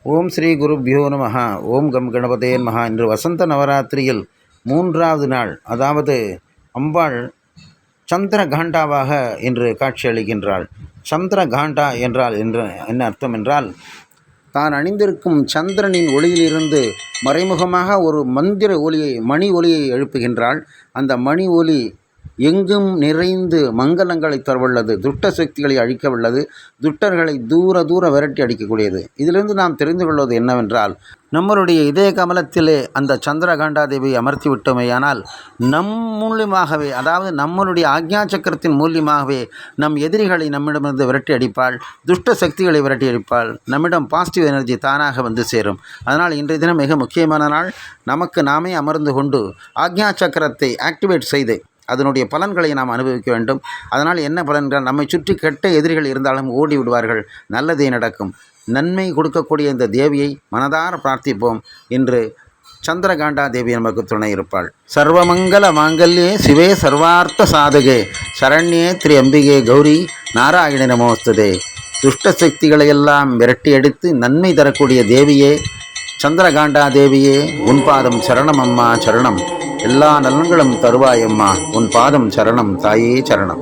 ஓம் ஸ்ரீ குருப்யோ நமஹ. ஓம் கம் கணபதே நமஹ. இன்று வசந்த நவராத்திரியில் 3வது நாள், அதாவது அம்பாள் சந்திரகாண்டாவாக இன்று காட்சியளிக்கின்றாள். சந்திரகாண்டா என்றால் என்ன அர்த்தம் என்றால், தான் அணிந்திருக்கும் சந்திரனின் ஒளியிலிருந்து மறைமுகமாக ஒரு மந்திர ஒலியை, மணி ஒலியை எழுப்புகின்றாள். அந்த மணி ஒலி எங்கும் நிறைந்து மங்களங்களை தரவல்லது, துட்ட சக்திகளை அழிக்க வல்லது, துட்டர்களை தூர தூர விரட்டி அடிக்கக்கூடியது. இதிலிருந்து நாம் தெரிந்து கொள்வது என்னவென்றால், நம்மளுடைய இதய கமலத்திலே அந்த சந்திரகாண்டாதேவி அமர்த்தி விட்டோமேயானால் நம் மூலியமாகவே, அதாவது நம்மளுடைய ஆக்ஞா சக்கரத்தின் மூலியமாகவே நம் எதிரிகளை நம்மிடமிருந்து விரட்டி அடிப்பாள், துஷ்ட சக்திகளை விரட்டி அடிப்பாள். நம்மிடம் பாசிட்டிவ் எனர்ஜி தானாக வந்து சேரும். அதனால் இன்றைய தினம் மிக முக்கியமான நாள். நமக்கு நாமே அமர்ந்து கொண்டு ஆக்ஞா சக்கரத்தை ஆக்டிவேட் செய்து அதனுடைய பலன்களை நாம் அனுபவிக்க வேண்டும். அதனால் என்ன பலன்கள்? நம்மை சுற்றி கெட்ட எதிரிகள் இருந்தாலும் ஓடி விடுவார்கள், நல்லதே நடக்கும். நன்மை கொடுக்கக்கூடிய இந்த தேவியை மனதார பிரார்த்திப்போம். இன்று சந்திரகாண்டா தேவி நமக்கு துணை இருப்பாள். சர்வமங்கல மாங்கல்யே சிவே சர்வார்த்த சாதகே சரண்யே திரு அம்பிகே கௌரி நாராயண நமோஸ்துதே. துஷ்ட சக்திகளையெல்லாம் விரட்டி அடித்து நன்மை தரக்கூடிய தேவியே, சந்திரகாண்டா தேவியே, உன் பாதம் சரணம் அம்மா, சரணம். எல்லா நலன்களும் தருவாயம்மா, உன் பாதம் சரணம் தாயே, சரணம்.